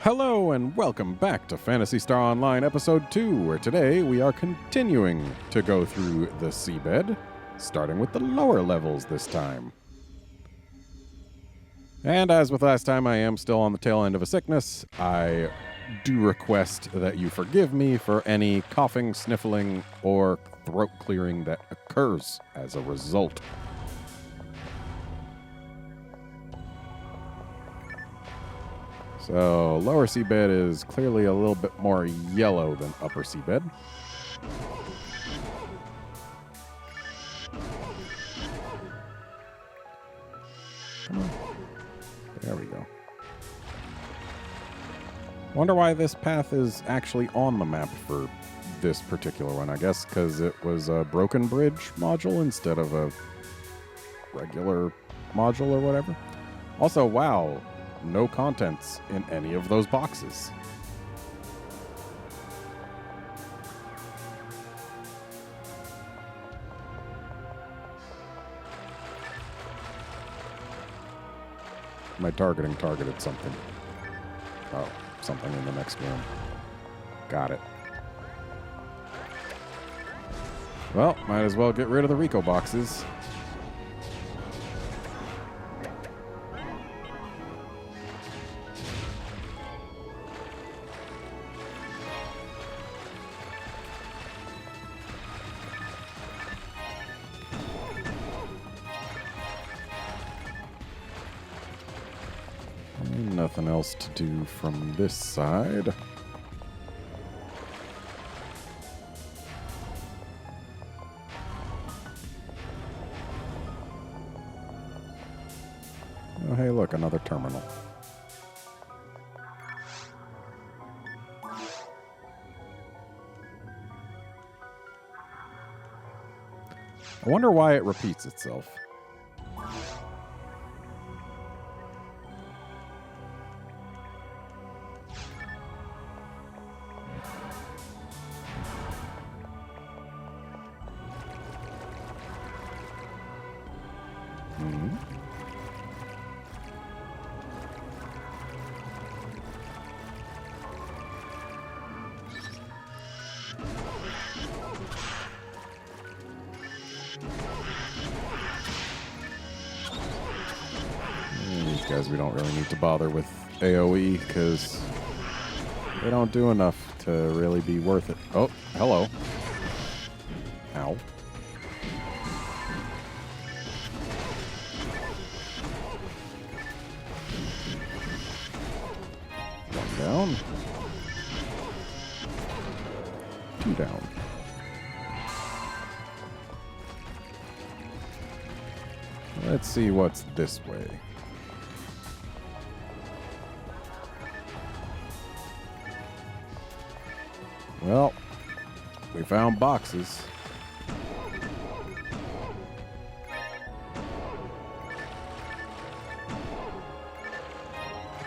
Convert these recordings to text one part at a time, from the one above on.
Hello and welcome back to Phantasy Star Online Episode 2, where today we are continuing to go through the seabed, starting with the lower levels this time. And as with last time, I am still on the tail end of a sickness. I do request that you forgive me for any coughing, sniffling, or throat clearing that occurs as a result. So, lower seabed is clearly a little bit more yellow than upper seabed. Come on. There we go. Wonder why this path is actually on the map for this particular one. I guess because it was a broken bridge module instead of a regular module or whatever. Also, wow. No contents in any of those boxes. My targeting targeted something. Oh, something in the next room. Got it. Well, might as well get rid of the Rico boxes. Nothing else to do from this side. Oh, hey, look, another terminal. I wonder why it repeats itself. Guys, we don't really need to bother with AoE because they don't do enough to really be worth it. Oh, hello. Ow. One down. Two down. Let's see what's this way. Well, we found boxes.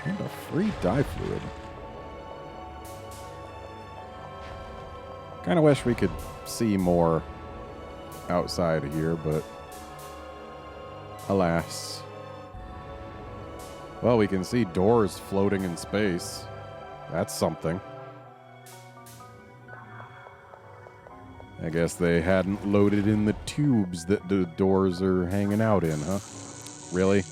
And a free dye fluid. Kind of wish we could see more outside of here, but alas. Well, we can see doors floating in space. That's something. I guess they hadn't loaded in the tubes that the doors are hanging out in, huh? Really?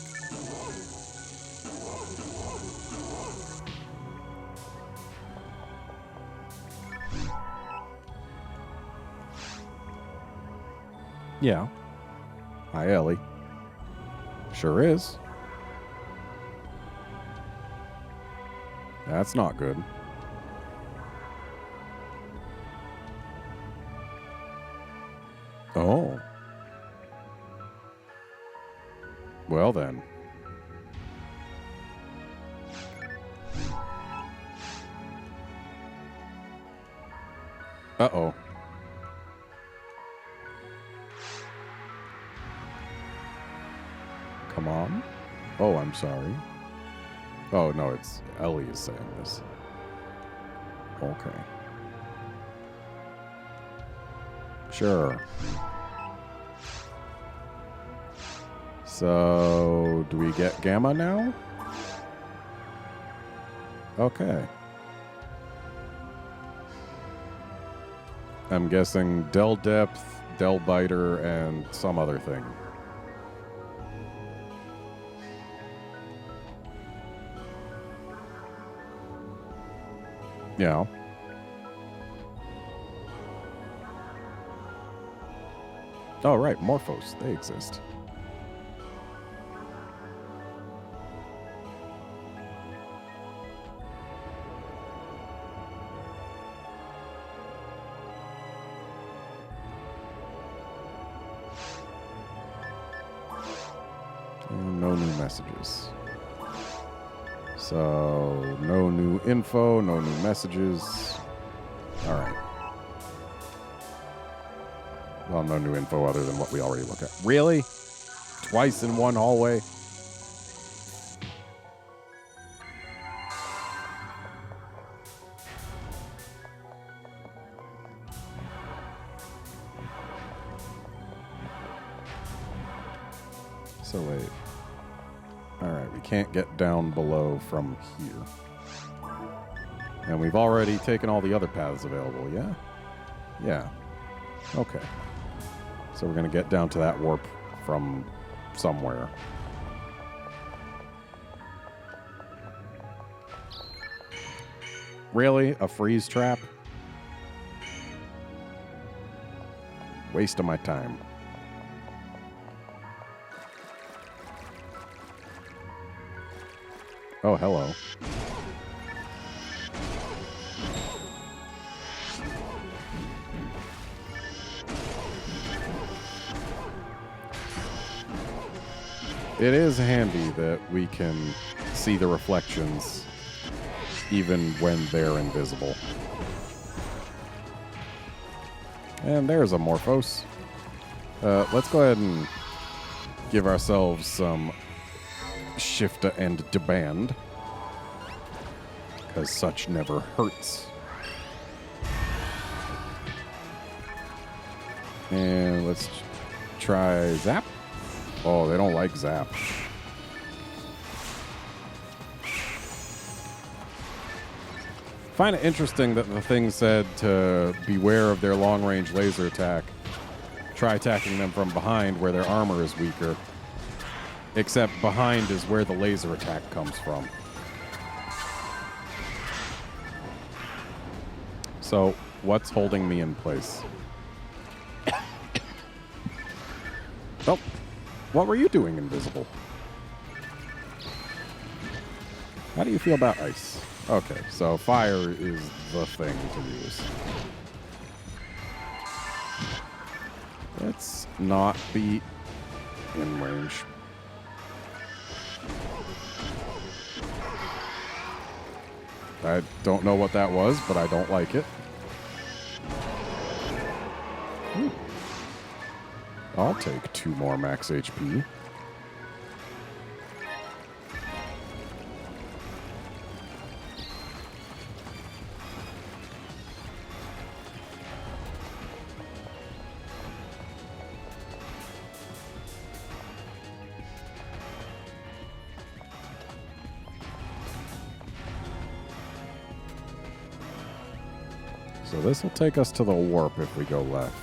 Yeah. Hi, Ellie. Sure is. That's not good. Oh. Well then. Uh-oh. Come on. Oh, I'm sorry. Oh, no, it's Ellie is saying this. Okay. Sure. So, do we get Gamma now? Okay. I'm guessing Del Depth, Del Biter, and some other thing. Yeah. Oh, right. Morphos. They exist. And no new messages. So, no new info, no new messages. All right. Well, no new info other than what we already look at. Really? Twice in one hallway? So wait. Alright, we can't get down below from here. And we've already taken all the other paths available, yeah? Yeah. Okay. So we're going to get down to that warp from somewhere. Really? A freeze trap? Waste of my time. Oh, hello. It is handy that we can see the reflections even when they're invisible. And there's a Morphos. Let's go ahead and give ourselves some Shifta and Deband, because such never hurts. And let's try Zap. Oh, they don't like Zap. Find it interesting that the thing said to beware of their long-range laser attack. Try attacking them from behind where their armor is weaker. Except behind is where the laser attack comes from. So, what's holding me in place? Oh, what were you doing, invisible? How do you feel about ice? Okay, so fire is the thing to use. Let's not be in range. I don't know what that was, but I don't like it. Ooh. I'll take 2 more max HP. So this will take us to the warp if we go left.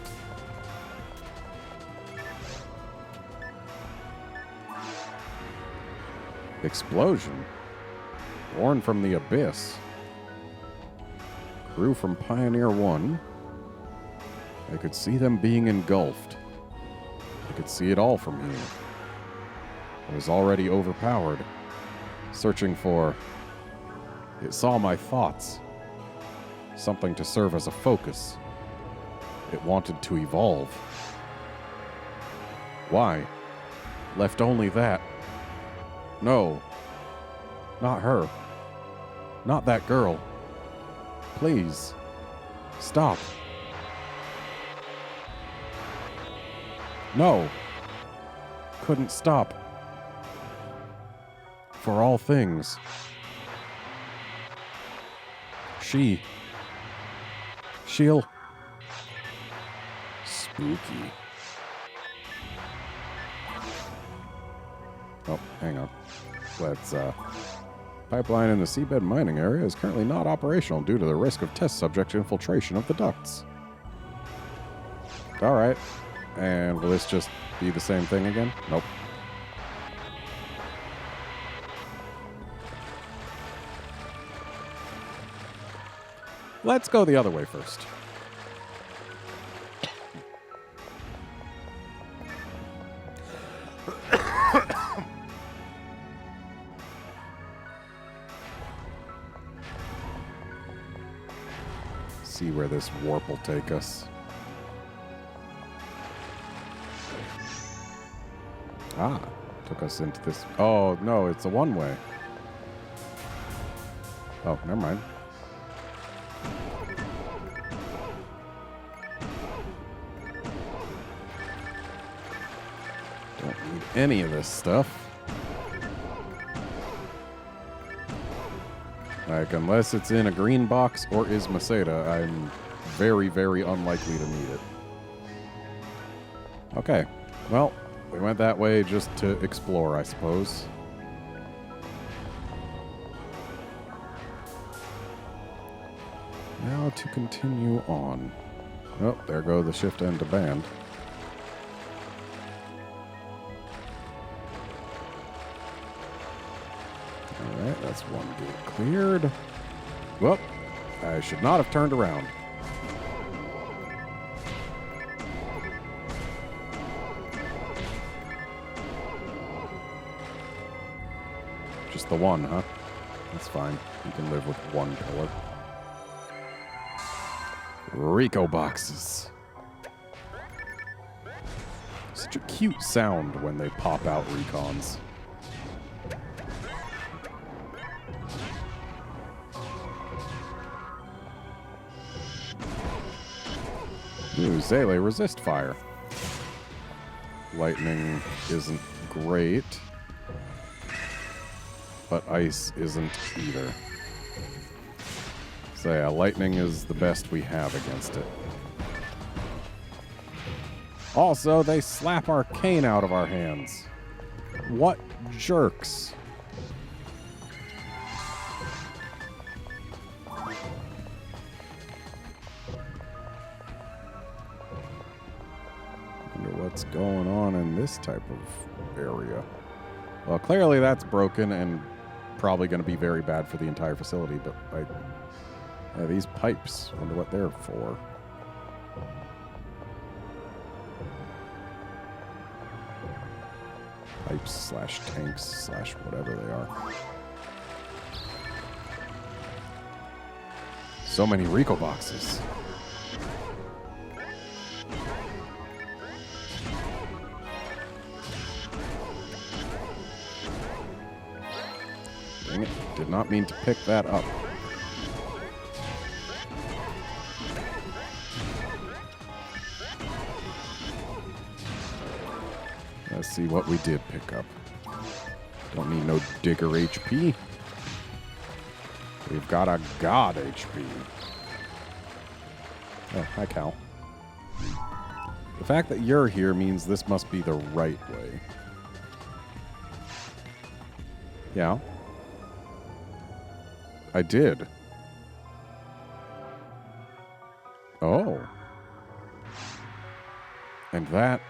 Explosion? Born from the abyss. Crew from Pioneer 1. I could see them being engulfed. I could see it all from here. I was already overpowered. Searching for... It saw my thoughts. Something to serve as a focus. It wanted to evolve. Why? Left only that. No. Not her. Not that girl. Please. Stop. No. Couldn't stop. For all things. She'll... Spooky. Oh, hang on. Let's Pipeline in the seabed mining area is currently not operational due to the risk of test subject infiltration of the ducts. Alright. And will this just be the same thing again? Nope. Let's go the other way first. See where this warp will take us. Ah, took us into this. Oh, no, it's a one-way. Oh, never mind. Don't need any of this stuff. Like, unless it's in a green box or is Maseda, I'm very, very unlikely to need it. Okay. Well, we went that way just to explore, I suppose. Now to continue on. Oh, there go the shift end to band. Alright, that's one gate cleared. Whoop. I should not have turned around. Just the one, huh? That's fine. You can live with one pillar. Rico boxes. Such a cute sound when they pop out recons. Ooh, Zele, resist fire. Lightning isn't great, but ice isn't either. So yeah, lightning is the best we have against it. Also, they slap arcane out of our hands. What jerks. What's going on in this type of area? Well, clearly that's broken and probably going to be very bad for the entire facility, but like, yeah, these pipes, I wonder what they're for. Pipes slash tanks slash whatever they are. So many Rico boxes. Dang it. Did not mean to pick that up. Let's see what we did pick up. Don't need no digger HP. We've got a god HP. Oh, hi, Cal. The fact that you're here means this must be the right way. Yeah. I did. Oh. And that...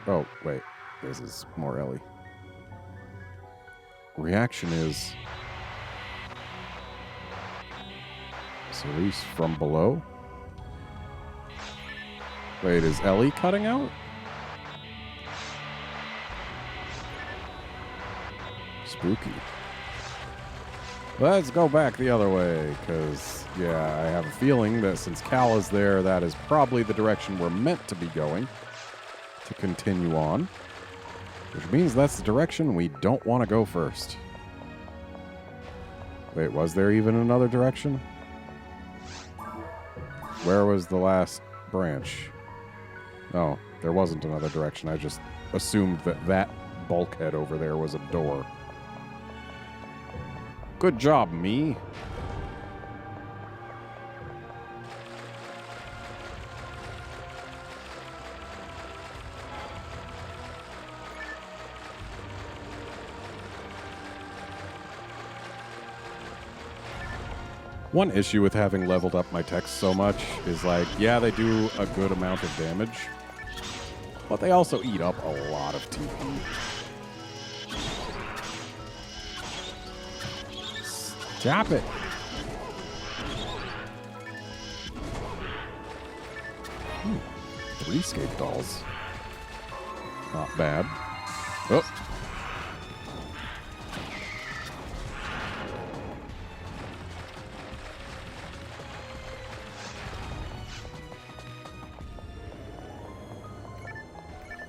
Oh, wait. This is more Ellie. Reaction is... Cerise from below? Wait, is Ellie cutting out? Spooky. Let's go back the other way, because, yeah, I have a feeling that since Cal is there, that is probably the direction we're meant to be going to continue on, which means that's the direction we don't want to go first. Wait, was there even another direction? Where was the last branch? Oh, there wasn't another direction. I just assumed that that bulkhead over there was a door. Good job, me. One issue with having leveled up my techs so much is like, yeah, they do a good amount of damage, but they also eat up a lot of TP. Stop it! Ooh, 3 escape dolls. Not bad. Oh!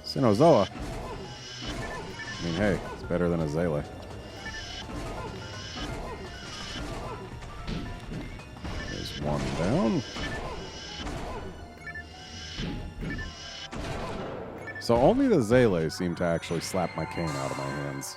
Sinozoa. I mean, hey, it's better than a Zele. There's one down. So only the Zele seem to actually slap my cane out of my hands.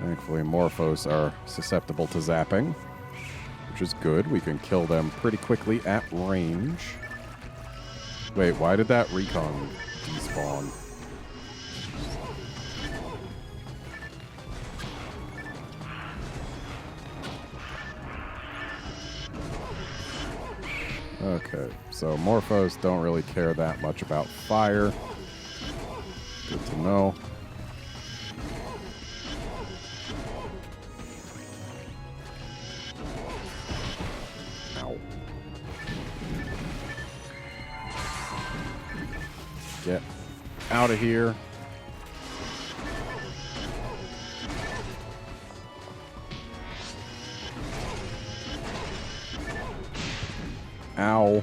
Thankfully, Morphos are susceptible to zapping, which is good. We can kill them pretty quickly at range. Wait, why did that recon despawn? Okay, so Morphos don't really care that much about fire. Good to know. Get out of here. Ow.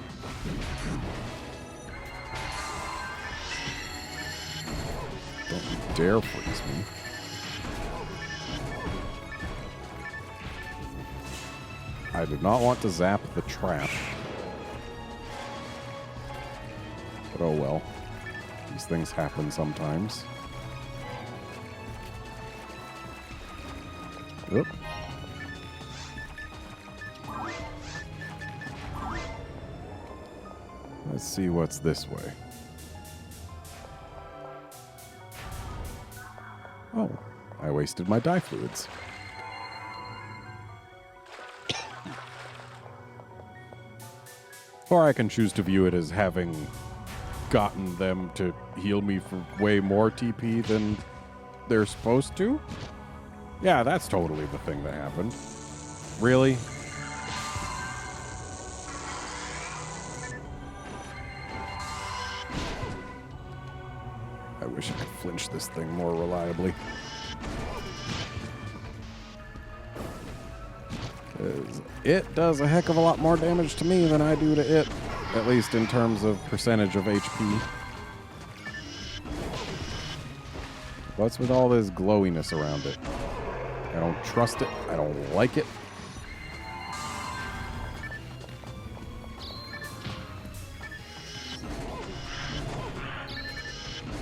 Don't you dare freeze me. I did not want to zap the trap. But oh well. These things happen sometimes. Oop. Let's see what's this way. Oh, I wasted my dye fluids. Or I can choose to view it as having gotten them to heal me for way more TP than they're supposed to. Yeah, that's totally the thing that happened. Really? I wish I could flinch this thing more reliably. 'Cause it does a heck of a lot more damage to me than I do to it. At least in terms of percentage of HP. What's with all this glowiness around it? I don't trust it. I don't like it.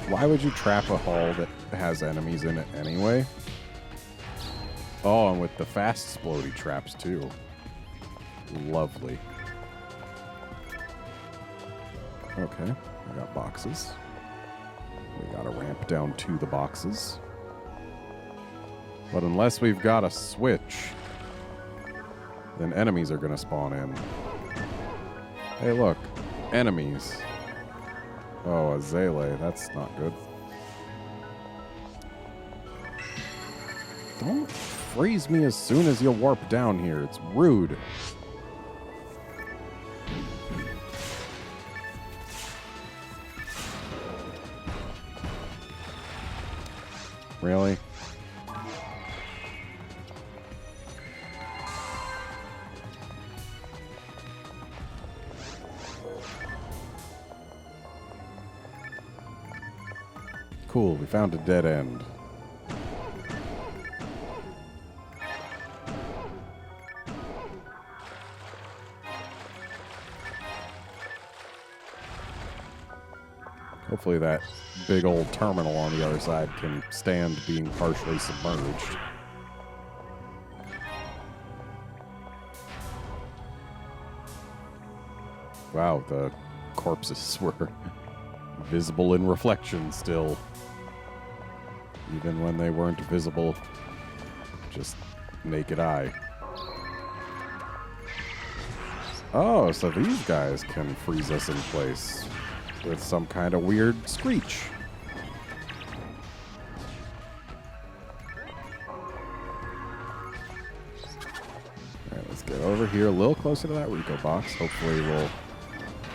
Why would you trap a hull that has enemies in it anyway? Oh, and with the fast explodey traps too. Lovely. Okay, I got boxes. We got a ramp down to the boxes. But unless we've got a switch, then enemies are going to spawn in. Hey, look. Enemies. Oh, a Zele. That's not good. Don't freeze me as soon as you warp down here. It's rude. Really? Cool, we found a dead end. Hopefully that big old terminal on the other side can stand being partially submerged. Wow, the corpses were visible in reflection still. Even when they weren't visible, just naked eye. Oh, so these guys can freeze us in place with some kind of weird screech. Alright, let's get over here a little closer to that Rico box. Hopefully we'll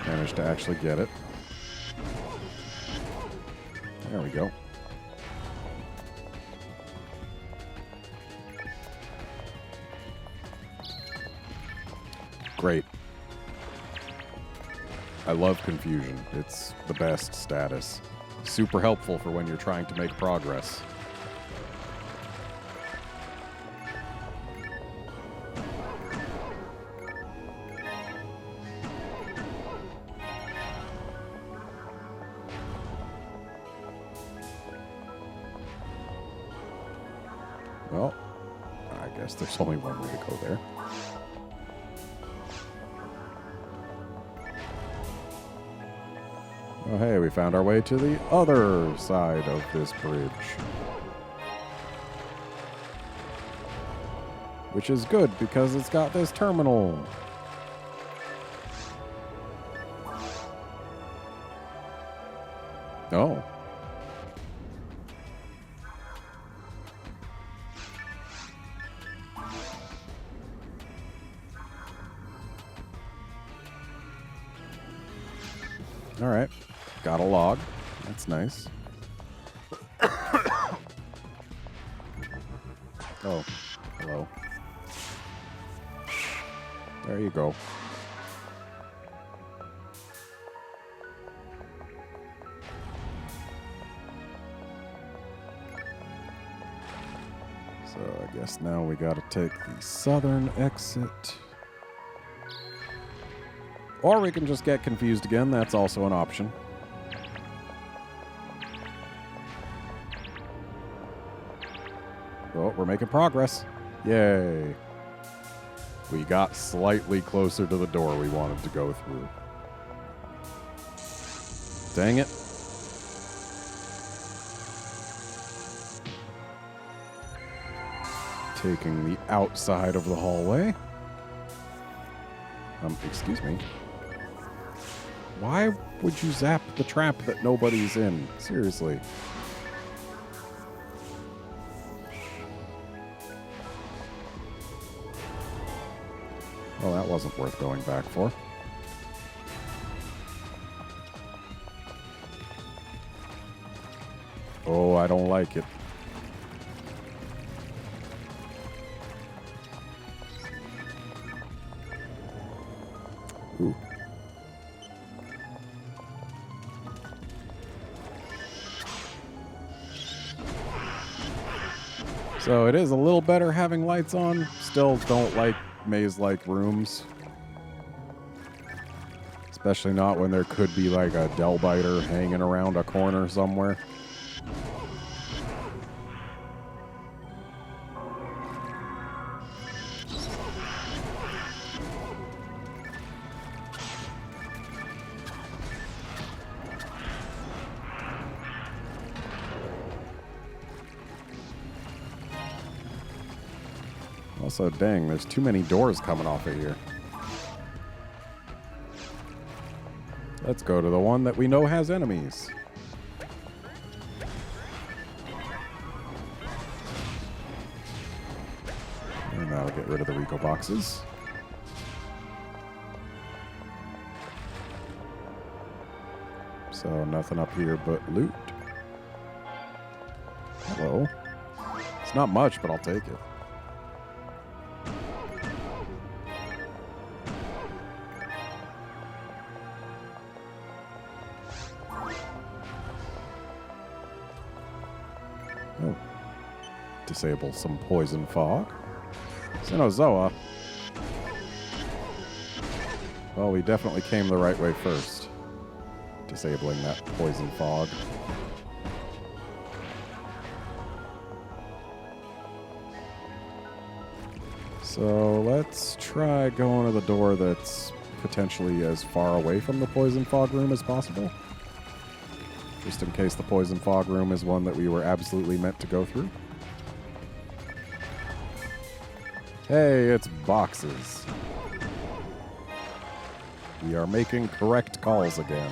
manage to actually get it. There we go. Great. I love confusion. It's the best status. Super helpful for when you're trying to make progress. Well, I guess there's only one way to go there. Oh, hey, we found our way to the other side of this bridge. Which is good, because it's got this terminal. Oh. All right. Got a log. That's nice. Oh, hello. There you go. So I guess now we gotta take the southern exit. Or we can just get confused again. That's also an option. Oh, we're making progress. Yay. We got slightly closer to the door we wanted to go through. Dang it. Taking the outside of the hallway. Excuse me. Why would you zap the trap that nobody's in? Seriously. Well, that wasn't worth going back for. Oh, I don't like it. Ooh. So it is a little better having lights on. Still don't like maze-like rooms. Especially not when there could be like a Del Biter hanging around a corner somewhere. Also, dang, there's too many doors coming off of here. Let's go to the one that we know has enemies. And that'll get rid of the Rico boxes. So nothing up here but loot. Hello. It's not much, but I'll take it. Oh. Disable some poison fog. Xenozoa. Well, we definitely came the right way first. disabling that poison fog. So let's try going to the door that's potentially as far away from the poison fog room as possible. Just in case the poison fog room is one that we were absolutely meant to go through. Hey, it's boxes. We are making correct calls again.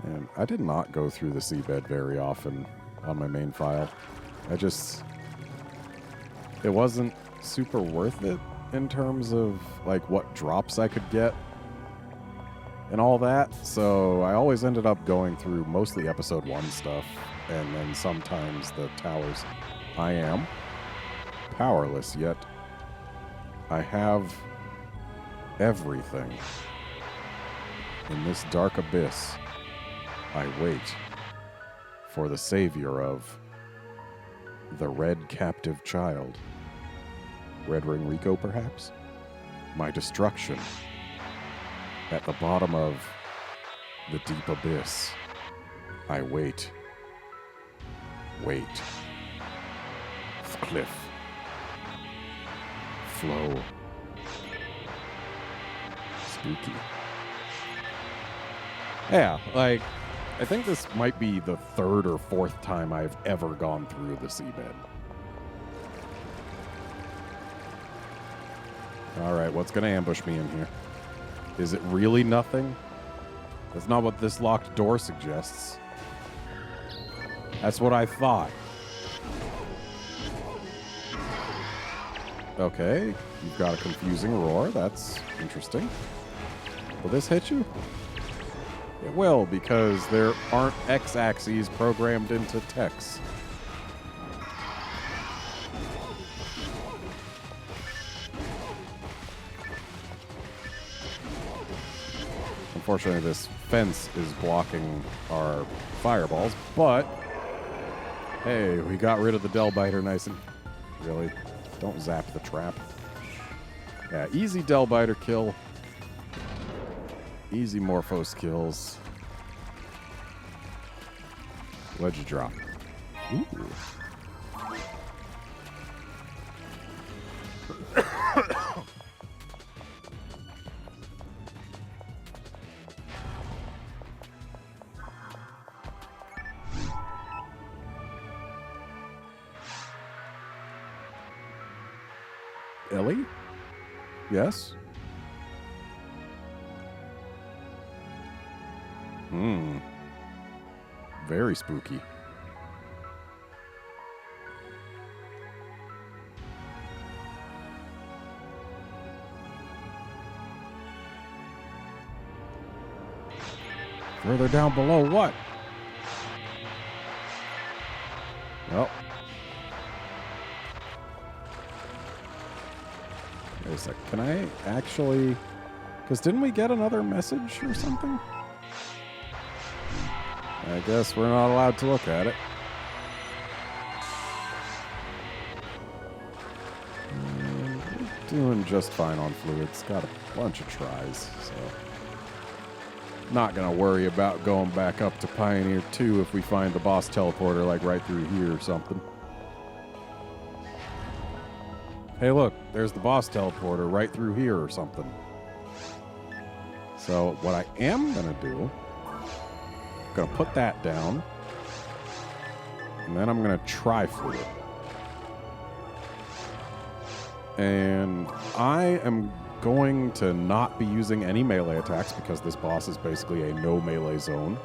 And I did not go through the seabed very often on my main file. It wasn't super worth it in terms of like what drops I could get and all that. So I always ended up going through mostly episode 1 stuff and then sometimes the towers. I am powerless, yet I have everything. In this dark abyss, I wait for the savior of the red captive child. Red Ring Rico, perhaps? My destruction at the bottom of the deep abyss. I wait. Wait. Cliff. Flow. Spooky. Yeah, like, I think this might be the 3rd or 4th time I've ever gone through the seabed. Alright, what's gonna ambush me in here? Is it really nothing? That's not what this locked door suggests. That's what I thought. Okay, you've got a confusing roar. That's interesting. Will this hit you? It will, because there aren't X-axes programmed into text. Unfortunately, this fence is blocking our fireballs, but hey, we got rid of the Del Biter nice and... Really? Don't zap the trap. Yeah, easy Del Biter kill. Easy Morphos kills. What'd you drop? Ooh. Ellie? Yes? Very spooky. Further down below, what? Well. Wait a sec. Can I actually... Because didn't we get another message or something? I guess we're not allowed to look at it. Doing just fine on fluids. Got a bunch of tries, so... Not gonna worry about going back up to Pioneer 2 if we find the boss teleporter, like, right through here or something. Hey, look, there's the boss teleporter right through here or something. So, what I am gonna do... I'm gonna put that down. And then I'm gonna try fluid. And I am going to not be using any melee attacks because this boss is basically a no melee zone.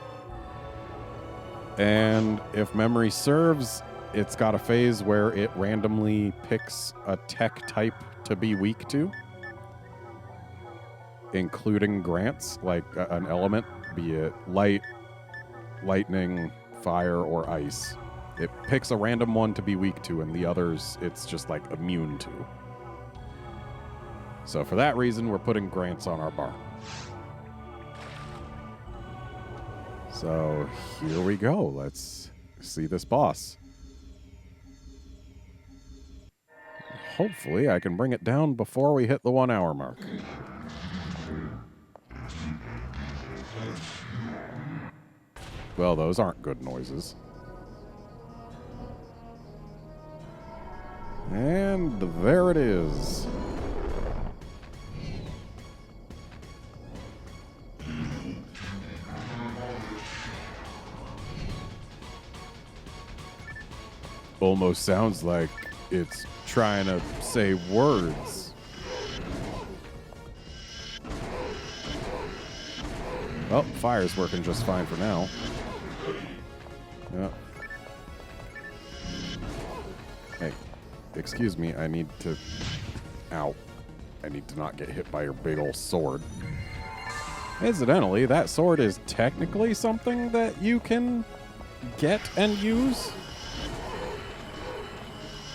And if memory serves, it's got a phase where it randomly picks a tech type to be weak to, including grants, like an element, be it light, lightning, fire, or ice. It picks a random one to be weak to, and the others it's just like immune to. So for that reason, we're putting grants on our bar. So here we go. Let's see this boss. hopefully I can bring it down before we hit the 1 hour mark. Well, those aren't good noises. And there it is. Almost sounds like it's trying to say words. Well, fire's working just fine for now. Yeah. Hey, excuse me, I need to... Ow. I need to not get hit by your big old sword. Incidentally, that sword is technically something that you can get and use.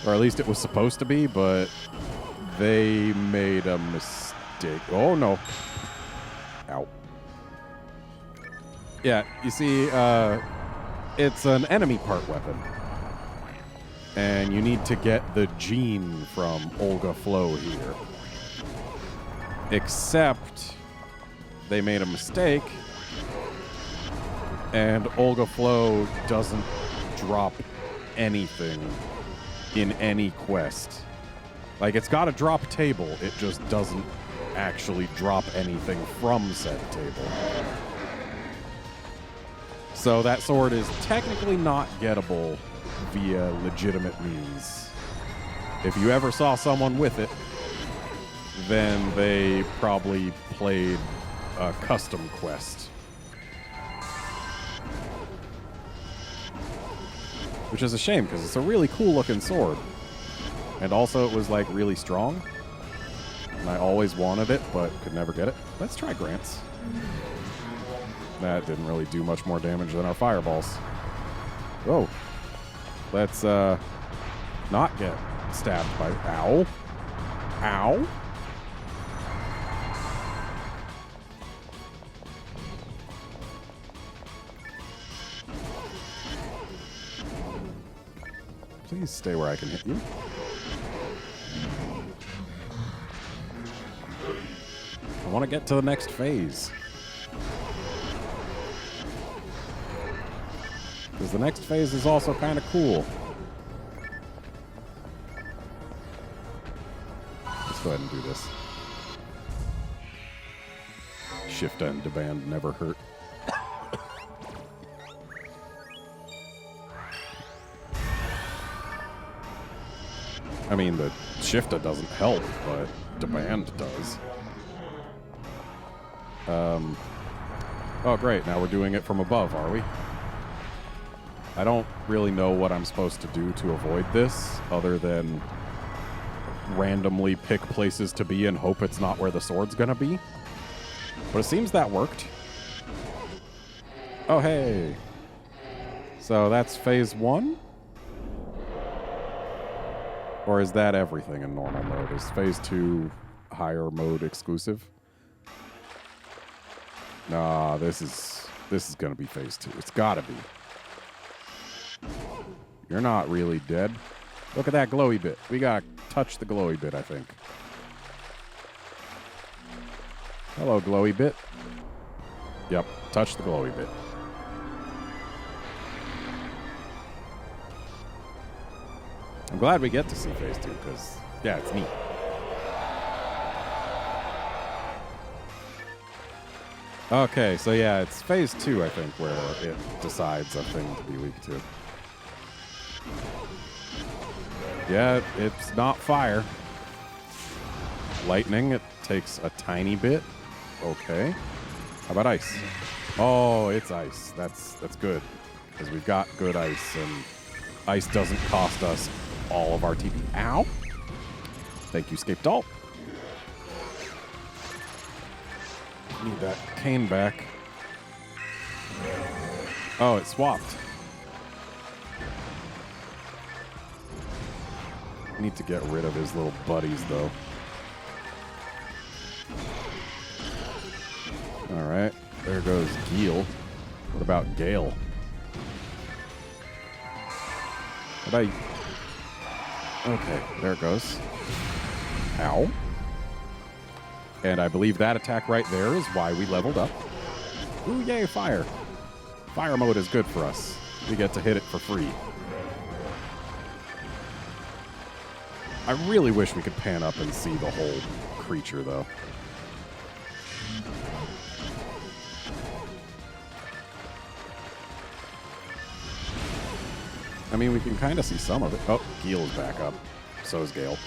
Or at least it was supposed to be, but they made a mistake. Oh, no. Ow. Yeah, you see, it's an enemy part weapon. And you need to get the gene from Olga Flow here. Except they made a mistake, and Olga Flow doesn't drop anything in any quest. Like, it's got a drop table, it just doesn't actually drop anything from said table. So that sword is technically not gettable via legitimate means. If you ever saw someone with it, then they probably played a custom quest. Which is a shame, because it's a really cool-looking sword. And also, it was, like, really strong. And I always wanted it, but could never get it. Let's try Grant's. That didn't really do much more damage than our fireballs. Whoa. Let's, not get stabbed by... Ow. Ow. Please stay where I can hit you. I want to get to the next phase. Because the next phase is also kind of cool. Let's go ahead and do this. Shift and demand never hurt. I mean, the shifter doesn't help, but demand does. Oh, great. Now we're doing it from above, are we? I don't really know what I'm supposed to do to avoid this, other than randomly pick places to be and hope it's not where the sword's gonna be. But it seems that worked. Oh, hey. So that's phase 1? Or is that everything in normal mode? Is phase 2 higher mode exclusive? Nah, this is gonna be phase 2. It's gotta be. You're not really dead. Look at that glowy bit. We gotta touch the glowy bit, I think. Hello, glowy bit. Yep, touch the glowy bit. I'm glad we get to see phase 2, because, yeah, it's neat. Okay, so yeah, it's phase 2, I think, where it decides a thing to be weak to. Yeah, it's not fire. Lightning, it takes a tiny bit. Okay. How about ice? Oh, it's ice. That's good, because we've got good ice, and ice doesn't cost us all of our TP. Ow! Thank you, Scape Doll. Need that cane back. Oh, it swapped. Need to get rid of his little buddies, though. Alright, there goes Geel. What about Gale? Bye-bye. Okay, there it goes. Ow. And I believe that attack right there is why we leveled up. Ooh, yay, fire. Fire mode is good for us. We get to hit it for free. I really wish we could pan up and see the whole creature, though. I mean, we can kind of see some of it. Oh, Gil's back up. So is Gale.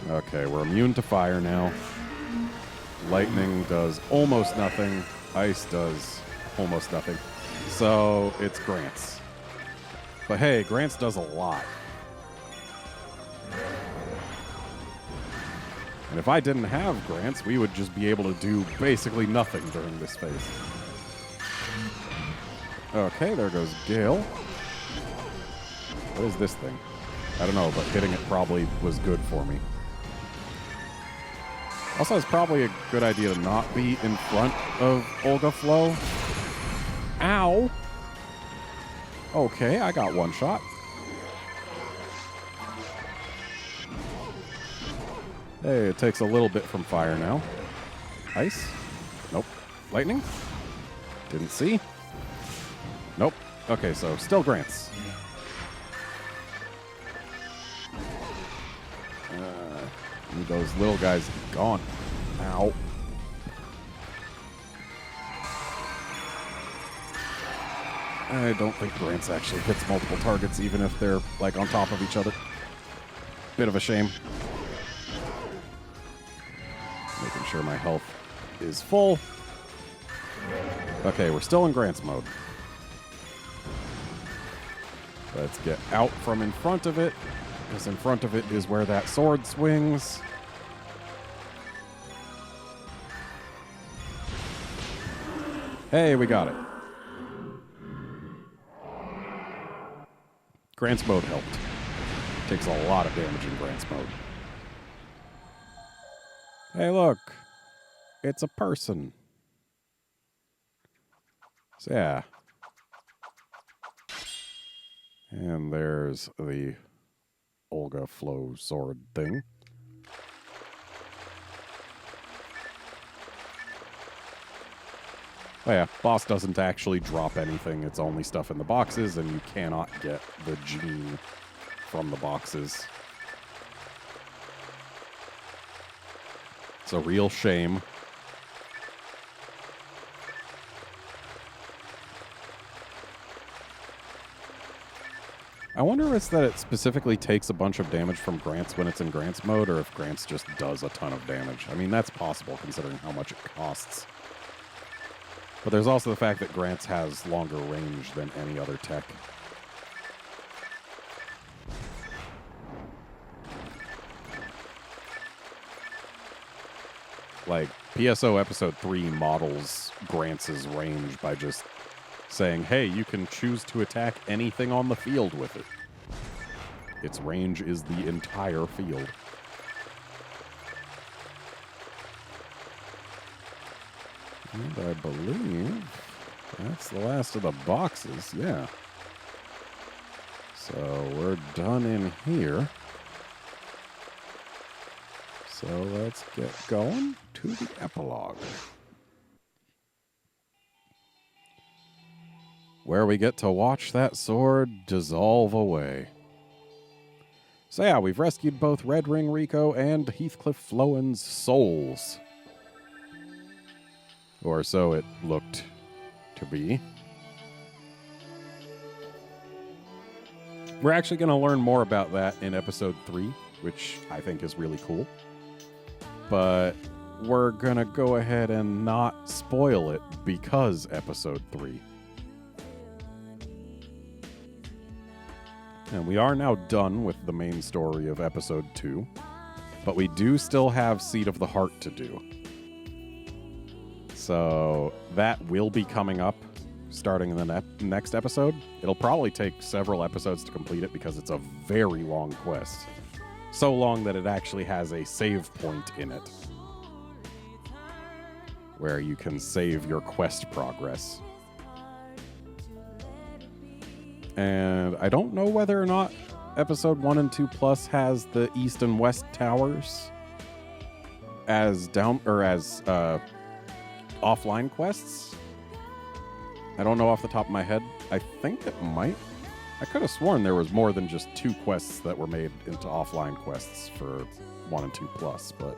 Okay, we're immune to fire now. Lightning does almost nothing. Ice does almost nothing. So it's Grants. But hey, Grants does a lot. And if I didn't have Grants, we would just be able to do basically nothing during this phase. Okay, there goes Gale. What is this thing? I don't know, but hitting it probably was good for me. Also, it's probably a good idea to not be in front of Olga Flow. Ow! Okay, I got one shot. Hey, it takes a little bit from fire now. Ice? Nope. Lightning? Didn't see. Nope. Okay, so still Grants. Need those little guys gone. Ow. I don't think Grants actually hits multiple targets, even if they're, like, on top of each other. Bit of a shame. Making sure my health is full. Okay, we're still in Grants mode. Let's get out from in front of it, because in front of it is where that sword swings. Hey, we got it. Grants mode helped. Takes a lot of damage in Grants mode. Hey, look. It's a person. So, yeah. And there's the Olga Flow sword thing. Oh yeah, boss doesn't actually drop anything. It's only stuff in the boxes, and you cannot get the gene from the boxes. It's a real shame. I wonder if it's that it specifically takes a bunch of damage from Grants when it's in Grants mode, or if Grants just does a ton of damage. I mean, that's possible considering how much it costs. But there's also the fact that Grants has longer range than any other tech. Like, PSO Episode 3 models Grants' range by just saying, hey, you can choose to attack anything on the field with it. Its range is the entire field. And I believe that's the last of the boxes, yeah. So we're done in here. So let's get going to the epilogue, where we get to watch that sword dissolve away. So yeah, we've rescued both Red Ring Rico and Heathcliff Flowen's souls. Or so it looked to be. We're actually going to learn more about that in episode 3, which I think is really cool. But we're going to go ahead and not spoil it because episode 3. And we are now done with the main story of episode 2, but we do still have Seed of the Heart to do. So that will be coming up starting in the next episode. It'll probably take several episodes to complete it because it's a very long quest. So long that it actually has a save point in it, where you can save your quest progress. And I don't know whether or not episode 1 and 2 Plus has the East and West Towers as offline quests. I don't know off the top of my head. I think it might. I could have sworn there was more than just 2 quests that were made into offline quests for 1 and 2 Plus, but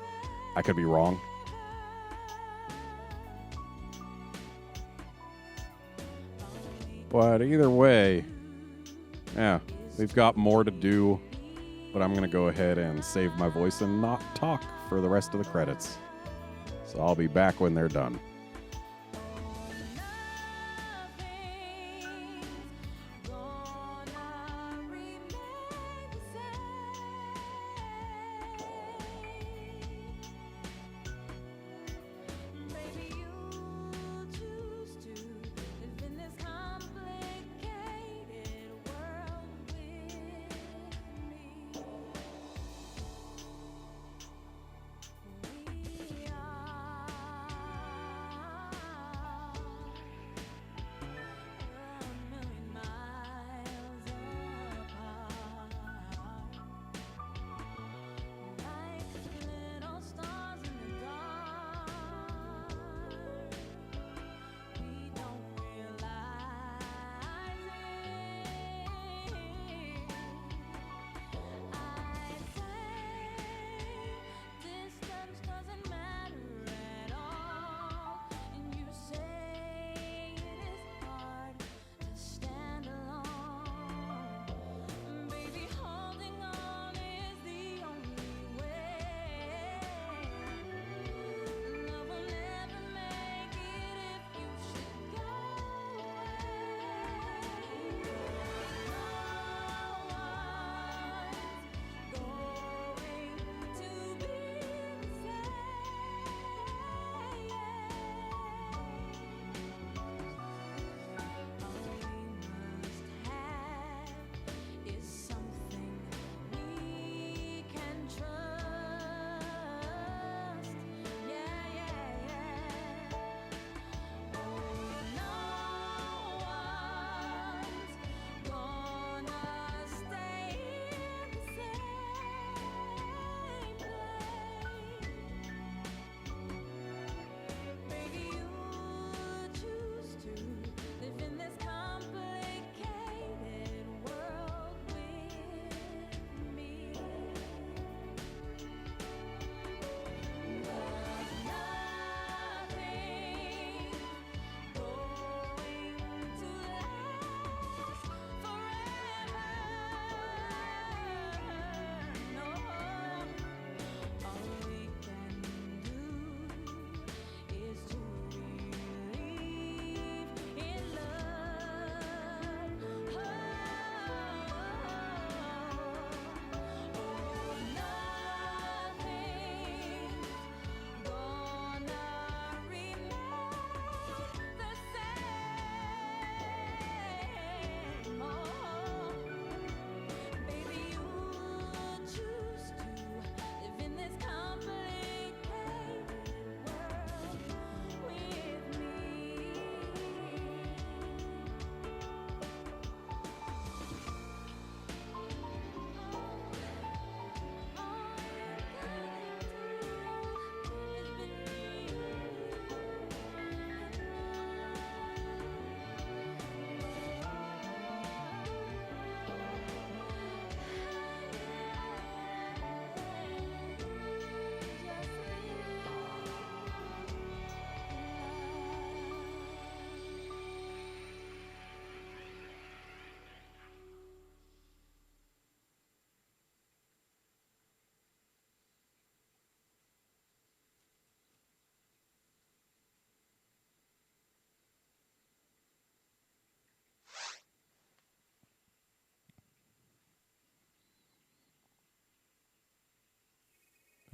I could be wrong. But either way, yeah, we've got more to do, but I'm going to go ahead and save my voice and not talk for the rest of the credits. So I'll be back when they're done.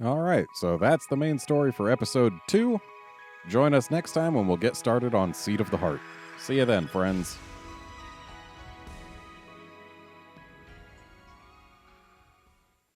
All right, so that's the main story for episode 2. Join us next time when we'll get started on Seed of the Heart. See you then, friends.